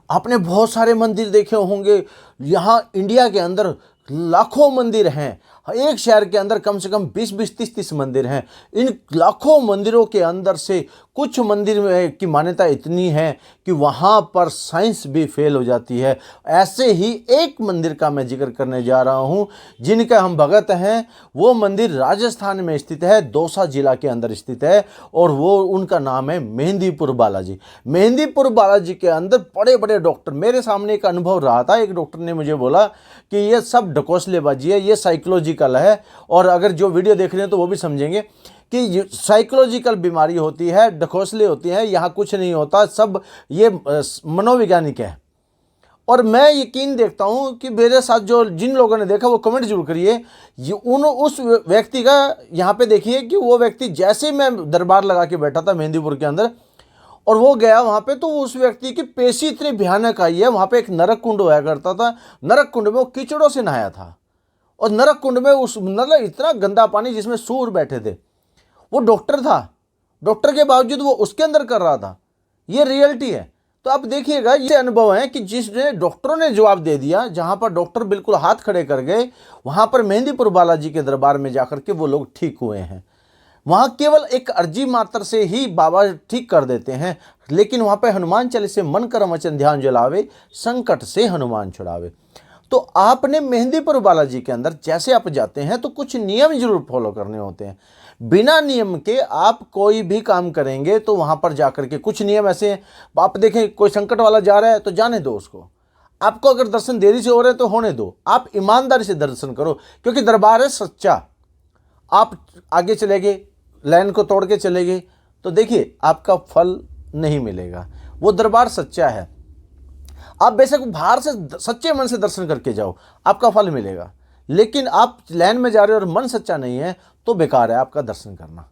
आपने बहुत सारे मंदिर देखे होंगे। यहाँ इंडिया के अंदर लाखों मंदिर हैं। एक शहर के अंदर कम से कम 20-20, 30-30 मंदिर हैं। इन लाखों मंदिरों के अंदर से कुछ मंदिर में की मान्यता इतनी है कि वहाँ पर साइंस भी फेल हो जाती है। ऐसे ही एक मंदिर का मैं जिक्र करने जा रहा हूँ जिनका हम भगत हैं। वो मंदिर राजस्थान में स्थित है, दौसा जिला के अंदर स्थित है, और वो उनका नाम है मेहंदीपुर बालाजी। मेहंदीपुर बालाजी के अंदर बड़े बड़े डॉक्टर, मेरे सामने एक अनुभव रहा था। एक डॉक्टर ने मुझे बोला कि ये सब ढकोसलेबाजी है, ये साइकोलॉजिकल है, और अगर जो वीडियो देख रहे हैं तो वो भी समझेंगे कि साइकोलॉजिकल बीमारी होती है, ढकोसले होती हैं, यहाँ कुछ नहीं होता, सब ये मनोवैज्ञानिक है। और मैं यकीन देखता हूँ कि मेरे साथ जो जिन लोगों ने देखा वो कमेंट जरूर करिए। उस व्यक्ति का यहाँ पे देखिए कि वो व्यक्ति, जैसे मैं दरबार लगा के बैठा था मेहंदीपुर के अंदर और वो गया वहाँ पे, तो उस व्यक्ति की पेशी इतनी भयानक आई है। वहाँ पे एक नरक कुंड हुआ करता था, नरक कुंड में वो कीचड़ों से नहाया था, और नरक कुंड में उस मतलब इतना गंदा पानी जिसमें सूर बैठे थे। वो डॉक्टर था, डॉक्टर के बावजूद वो उसके अंदर कर रहा था। ये रियलिटी है। तो आप देखिएगा, ये अनुभव है कि जिसने डॉक्टरों ने जवाब दे दिया, जहाँ पर डॉक्टर बिल्कुल हाथ खड़े कर गए, वहाँ पर मेहंदीपुर बालाजी के दरबार में जाकर के वो लोग ठीक हुए हैं। वहाँ केवल एक अर्जी मात्र से ही बाबा ठीक कर देते हैं, लेकिन वहाँ पे हनुमान चालीसे मन कर्म वचन ध्यान जलावे, संकट से हनुमान छुड़ावे। तो आपने मेहंदीपुर बालाजी के अंदर जैसे आप जाते हैं तो कुछ नियम जरूर फॉलो करने होते हैं। बिना नियम के आप कोई भी काम करेंगे तो वहाँ पर जाकर के कुछ नियम ऐसे हैं। आप देखें, कोई संकट वाला जा रहा है तो जाने दो उसको। आपको अगर दर्शन देरी से हो रहे हैं तो होने दो, आप ईमानदारी से दर्शन करो, क्योंकि दरबार है सच्चा। आप आगे चले गए, लाइन को तोड़ के चले गए, तो देखिए आपका फल नहीं मिलेगा। वो दरबार सच्चा है। आप बेशक बाहर से सच्चे मन से दर्शन करके जाओ, आपका फल मिलेगा, लेकिन आप लाइन में जा रहे हो और मन सच्चा नहीं है तो बेकार है आपका दर्शन करना।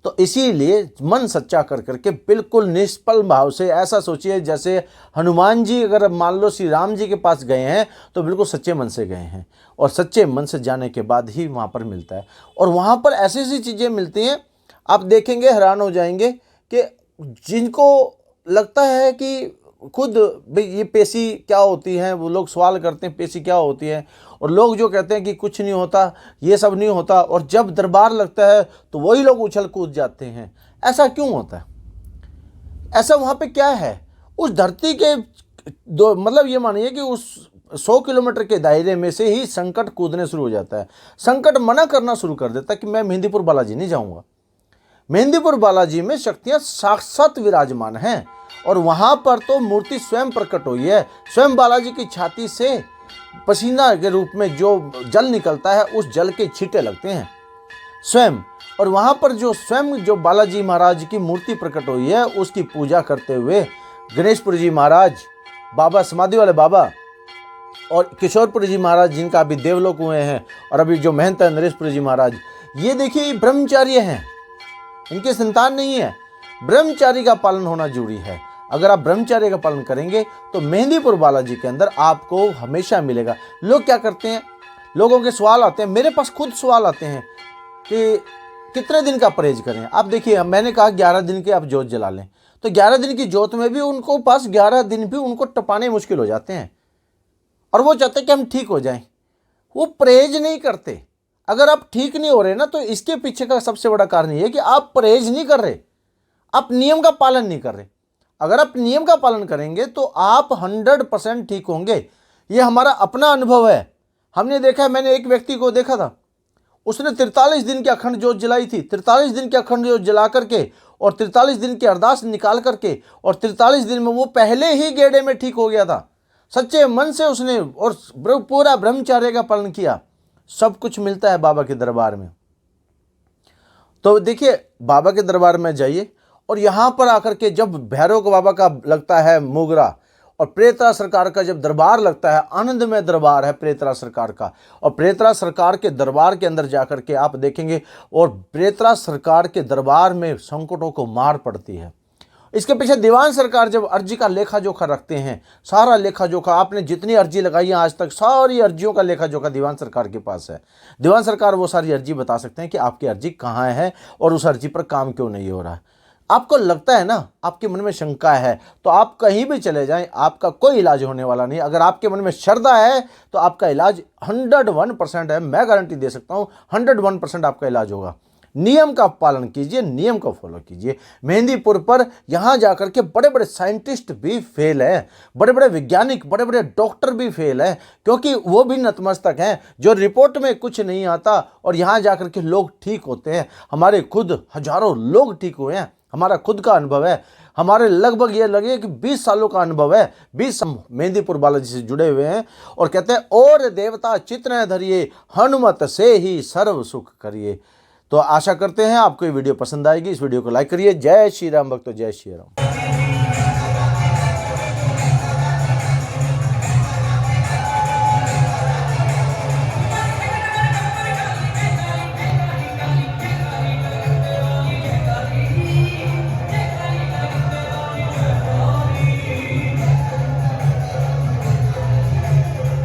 तो इसीलिए मन सच्चा कर करके बिल्कुल निष्फल भाव से ऐसा सोचिए जैसे हनुमान जी अगर मान लो श्री राम जी के पास गए हैं तो बिल्कुल सच्चे मन से गए हैं, और सच्चे मन से जाने के बाद ही वहाँ पर मिलता है। और वहाँ पर ऐसी ऐसी चीज़ें मिलती हैं, आप देखेंगे हैरान हो जाएंगे कि जिनको लगता है कि खुद भाई ये पेशी क्या होती है, वो लोग सवाल करते हैं पेशी क्या होती है, और लोग जो कहते हैं कि कुछ नहीं होता, ये सब नहीं होता, और जब दरबार लगता है तो वही लोग उछल कूद जाते हैं। ऐसा क्यों होता है? ऐसा वहाँ पे क्या है? उस धरती के दो मतलब ये मानिए कि उस 100 किलोमीटर के दायरे में से ही संकट कूदने शुरू हो जाता है। संकट मना करना शुरू कर देता है कि मैं मेहंदीपुर बालाजी नहीं जाऊँगा। मेहंदीपुर बालाजी में शक्तियाँ साक्षात विराजमान हैं, और वहाँ पर तो मूर्ति स्वयं प्रकट हुई है। स्वयं बालाजी की छाती से पसीना के रूप में जो जल निकलता है, उस जल के छींटे लगते हैं स्वयं। और वहाँ पर जो स्वयं जो बालाजी महाराज की मूर्ति प्रकट हुई है, उसकी पूजा करते हुए गणेशपुर जी महाराज, बाबा समाधि वाले बाबा, और किशोरपुर जी महाराज जिनका अभी देवलोक हुए हैं, और अभी जो महंत है नरेशपुर जी महाराज, ये देखिए ब्रह्मचार्य हैं, इनकी संतान नहीं है। ब्रह्मचारी का पालन होना जरूरी है। अगर आप ब्रह्मचार्य का पालन करेंगे तो मेहंदीपुर बालाजी के अंदर आपको हमेशा मिलेगा। लोग क्या करते हैं, लोगों के सवाल आते हैं, मेरे पास खुद सवाल आते हैं कि कितने दिन का परहेज करें। आप देखिए, मैंने कहा 11 दिन के आप जोत जला लें, तो 11 दिन की जोत में भी उनको पास 11 दिन भी उनको टपाने मुश्किल हो जाते हैं, और वो चाहते हैं कि हम ठीक हो जाएं। वो परहेज नहीं करते। अगर आप ठीक नहीं हो रहे ना, तो इसके पीछे का सबसे बड़ा कारण ये है कि आप परहेज नहीं कर रहे, आप नियम का पालन नहीं कर रहे। अगर आप नियम का पालन करेंगे तो आप 100% ठीक होंगे। ये हमारा अपना अनुभव है, हमने देखा है। मैंने एक व्यक्ति को देखा था, उसने 43 दिन की अखंड जोत जलाई थी। 43 दिन की अखंड जोत जला करके और 43 दिन की अरदास निकाल करके, और 43 दिन में वो पहले ही गेड़े में ठीक हो गया था। सच्चे मन से उसने और पूरा ब्रह्मचर्य का पालन किया। सब कुछ मिलता है बाबा के दरबार में। तो देखिए, बाबा के दरबार में जाइए, और यहाँ पर आकर के जब भैरव का बाबा का लगता है मोगरा, और प्रेतराज सरकार का जब दरबार लगता है, आनंदमय दरबार है प्रेतराज सरकार का, और प्रेतराज सरकार के दरबार के अंदर जाकर के आप देखेंगे, और प्रेतराज सरकार के दरबार में संकटों को मार पड़ती है। इसके पीछे दीवान सरकार जब अर्जी का लेखा जोखा रखते हैं, सारा लेखा जोखा, आपने जितनी अर्जी लगाई है आज तक, सारी अर्जियों का लेखा जोखा दीवान सरकार के पास है। दीवान सरकार वो सारी अर्जी बता सकते हैं कि आपकी अर्जी कहाँ है और उस अर्जी पर काम क्यों नहीं हो रहा है। आपको लगता है ना, आपके मन में शंका है, तो आप कहीं भी चले जाएं, आपका कोई इलाज होने वाला नहीं। अगर आपके मन में श्रद्धा है तो आपका इलाज 101% है, मैं गारंटी दे सकता हूं 101% आपका इलाज होगा। नियम का पालन कीजिए, नियम को फॉलो कीजिए। मेहंदीपुर पर यहां जाकर के बड़े बड़े साइंटिस्ट भी फेल हैं, बड़े बड़े वैज्ञानिक, बड़े बड़े डॉक्टर भी फेल हैं, क्योंकि वो भी नतमस्तक हैं। जो रिपोर्ट में कुछ नहीं आता और यहां जाकर के लोग ठीक होते हैं। हमारे खुद हजारों लोग ठीक हुए हैं, हमारा खुद का अनुभव है। हमारे लगभग ये लगे कि 20 सालों का अनुभव है, 20 मेहंदीपुर बालाजी से जुड़े हुए हैं। और कहते हैं और देवता चित्त न धरिए, हनुमत से ही सर्व सुख करिए। तो आशा करते हैं आपको ये वीडियो पसंद आएगी। इस वीडियो को लाइक करिए। जय श्री राम भक्तों, जय श्री राम।